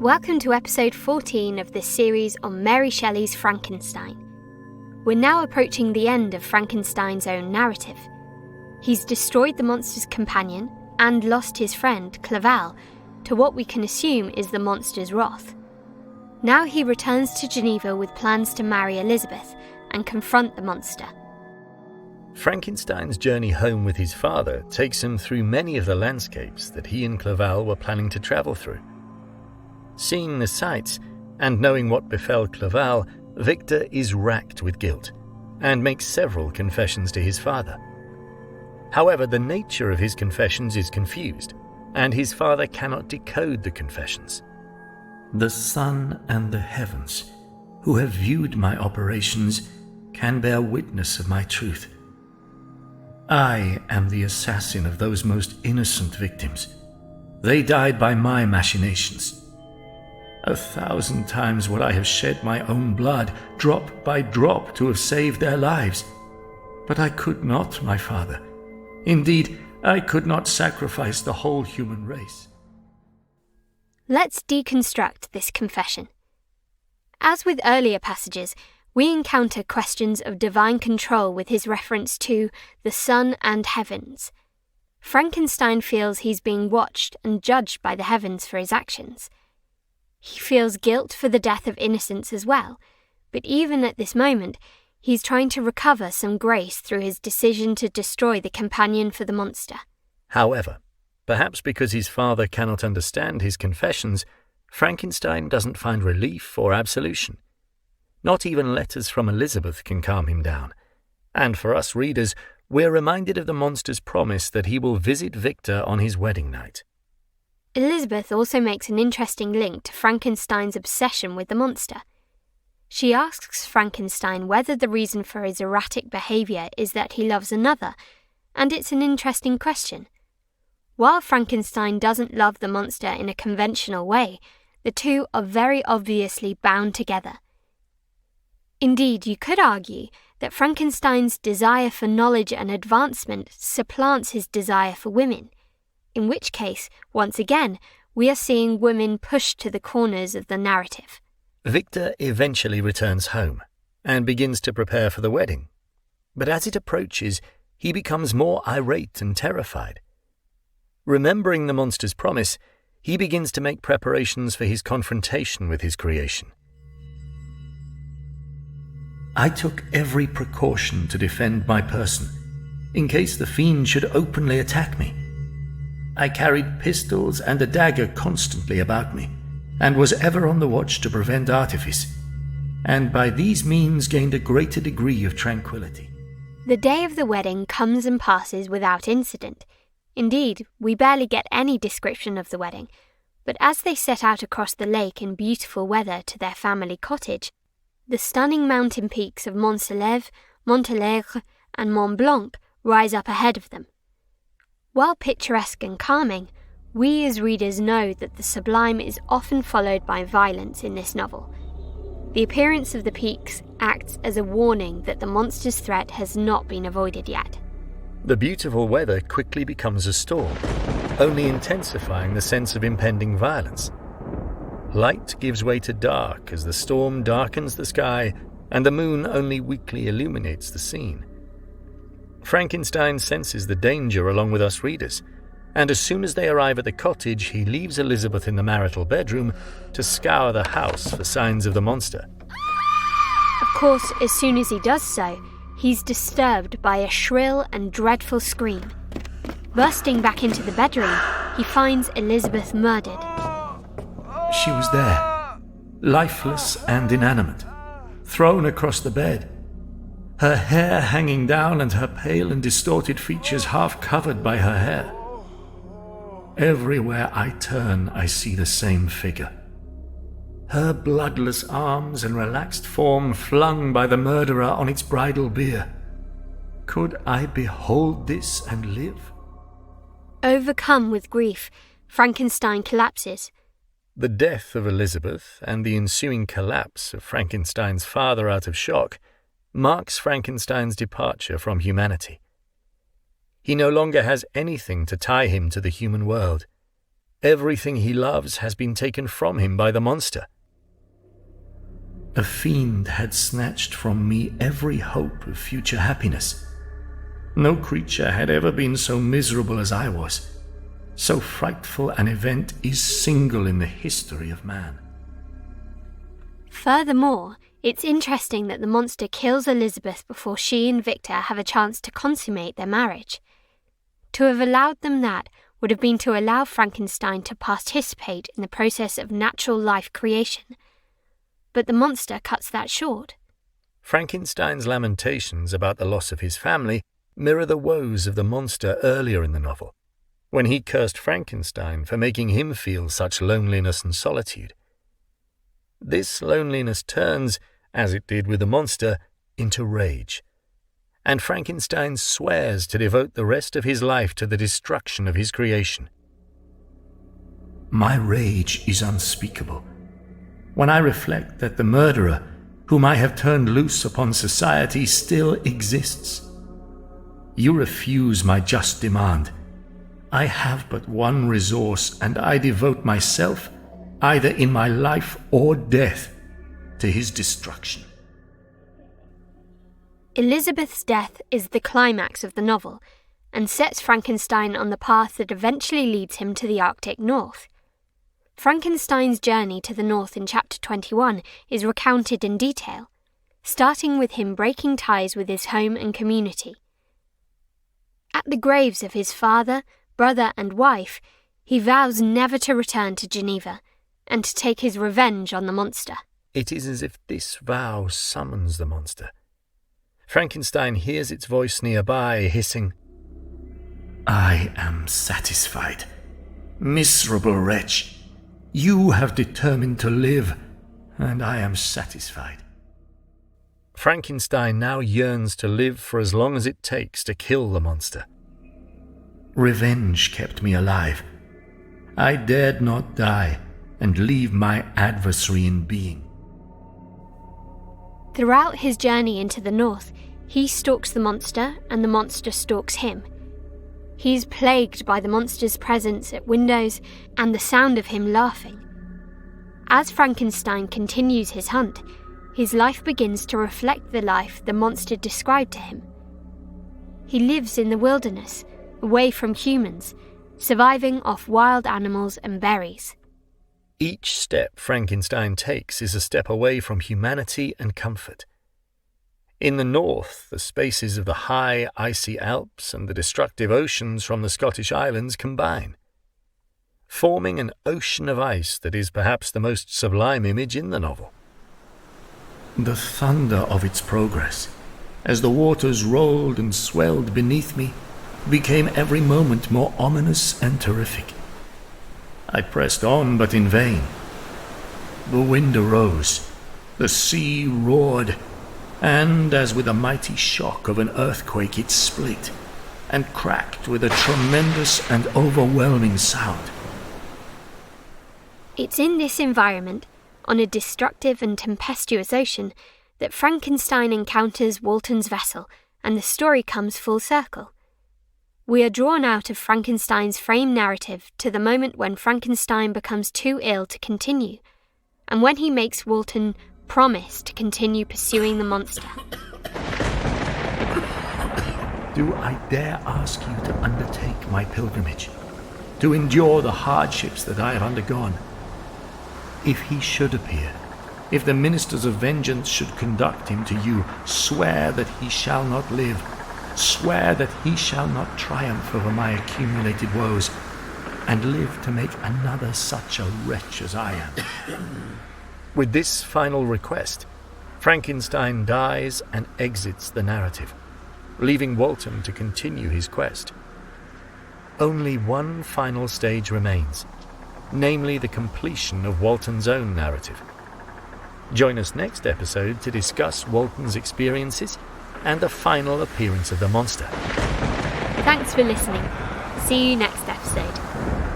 Welcome to episode 14 of this series on Mary Shelley's Frankenstein. We're now approaching the end of Frankenstein's own narrative. He's destroyed the monster's companion and lost his friend, Clerval, to what we can assume is the monster's wrath. Now he returns to Geneva with plans to marry Elizabeth and confront the monster. Frankenstein's journey home with his father takes him through many of the landscapes that he and Clerval were planning to travel through. Seeing the sights and knowing what befell Clerval, Victor is racked with guilt and makes several confessions to his father. However, the nature of his confessions is confused, and his father cannot decode the confessions. The sun and the heavens, who have viewed my operations, can bear witness of my truth. I am the assassin of those most innocent victims. They died by my machinations. 1,000 times would I have shed my own blood, drop by drop, to have saved their lives. But I could not, my father. Indeed, I could not sacrifice the whole human race. Let's deconstruct this confession. As with earlier passages, we encounter questions of divine control with his reference to the sun and heavens. Frankenstein feels he's being watched and judged by the heavens for his actions. He feels guilt for the death of innocents as well, but even at this moment, he's trying to recover some grace through his decision to destroy the companion for the monster. However, perhaps because his father cannot understand his confessions, Frankenstein doesn't find relief or absolution. Not even letters from Elizabeth can calm him down. And for us readers, we're reminded of the monster's promise that he will visit Victor on his wedding night. Elizabeth also makes an interesting link to Frankenstein's obsession with the monster. She asks Frankenstein whether the reason for his erratic behaviour is that he loves another, and it's an interesting question. While Frankenstein doesn't love the monster in a conventional way, the two are very obviously bound together. Indeed, you could argue that Frankenstein's desire for knowledge and advancement supplants his desire for women, in which case, once again, we are seeing women pushed to the corners of the narrative. Victor eventually returns home and begins to prepare for the wedding. But as it approaches, he becomes more irate and terrified. Remembering the monster's promise, he begins to make preparations for his confrontation with his creation. I took every precaution to defend my person, in case the fiend should openly attack me. I carried pistols and a dagger constantly about me, and was ever on the watch to prevent artifice, and by these means gained a greater degree of tranquility. The day of the wedding comes and passes without incident. Indeed, we barely get any description of the wedding, but as they set out across the lake in beautiful weather to their family cottage, the stunning mountain peaks of Mont Salève, Montalegre, and Mont Blanc rise up ahead of them. While picturesque and calming, we as readers know that the sublime is often followed by violence in this novel. The appearance of the peaks acts as a warning that the monster's threat has not been avoided yet. The beautiful weather quickly becomes a storm, only intensifying the sense of impending violence. Light gives way to dark as the storm darkens the sky and the moon only weakly illuminates the scene. Frankenstein senses the danger along with us readers, and as soon as they arrive at the cottage, he leaves Elizabeth in the marital bedroom to scour the house for signs of the monster. Of course, as soon as he does so, he's disturbed by a shrill and dreadful scream. Bursting back into the bedroom, he finds Elizabeth murdered. She was there, lifeless and inanimate, thrown across the bed, her hair hanging down and her pale and distorted features half covered by her hair. Everywhere I turn, I see the same figure. Her bloodless arms and relaxed form flung by the murderer on its bridal bier. Could I behold this and live? Overcome with grief, Frankenstein collapses. The death of Elizabeth and the ensuing collapse of Frankenstein's father out of shock marks Frankenstein's departure from humanity. He no longer has anything to tie him to the human world. Everything he loves has been taken from him by the monster. A fiend had snatched from me every hope of future happiness. No creature had ever been so miserable as I was. So frightful an event is single in the history of man. Furthermore, it's interesting that the monster kills Elizabeth before she and Victor have a chance to consummate their marriage. To have allowed them that would have been to allow Frankenstein to participate in the process of natural life creation. But the monster cuts that short. Frankenstein's lamentations about the loss of his family mirror the woes of the monster earlier in the novel, when he cursed Frankenstein for making him feel such loneliness and solitude. This loneliness turns, as it did with the monster, into rage, and Frankenstein swears to devote the rest of his life to the destruction of his creation. My rage is unspeakable when I reflect that the murderer, whom I have turned loose upon society, still exists. You refuse my just demand. I have but one resource, and I devote myself, either in my life or death, to his destruction. Elizabeth's death is the climax of the novel, and sets Frankenstein on the path that eventually leads him to the Arctic North. Frankenstein's journey to the North in Chapter 21 is recounted in detail, starting with him breaking ties with his home and community. At the graves of his father, brother, and wife, he vows never to return to Geneva and to take his revenge on the monster. It is as if this vow summons the monster. Frankenstein hears its voice nearby, hissing, I am satisfied. Miserable wretch, you have determined to live, and I am satisfied. Frankenstein now yearns to live for as long as it takes to kill the monster. Revenge kept me alive. I dared not die and leave my adversary in being. Throughout his journey into the North, he stalks the monster and the monster stalks him. He's plagued by the monster's presence at windows and the sound of him laughing. As Frankenstein continues his hunt, his life begins to reflect the life the monster described to him. He lives in the wilderness, away from humans, surviving off wild animals and berries. Each step Frankenstein takes is a step away from humanity and comfort. In the north, the spaces of the high, icy Alps and the destructive oceans from the Scottish Islands combine, forming an ocean of ice that is perhaps the most sublime image in the novel. The thunder of its progress, as the waters rolled and swelled beneath me, became every moment more ominous and terrific. I pressed on, but in vain. The wind arose, the sea roared, and as with a mighty shock of an earthquake it split and cracked with a tremendous and overwhelming sound. It's in this environment, on a destructive and tempestuous ocean, that Frankenstein encounters Walton's vessel, and the story comes full circle. We are drawn out of Frankenstein's frame narrative to the moment when Frankenstein becomes too ill to continue, and when he makes Walton promise to continue pursuing the monster. Do I dare ask you to undertake my pilgrimage, to endure the hardships that I have undergone? If he should appear, if the ministers of vengeance should conduct him to you, swear that he shall not live. Swear that he shall not triumph over my accumulated woes, and live to make another such a wretch as I am. With this final request, Frankenstein dies and exits the narrative, leaving Walton to continue his quest. Only one final stage remains, namely the completion of Walton's own narrative. Join us next episode to discuss Walton's experiences and the final appearance of the monster. Thanks for listening. See you next episode.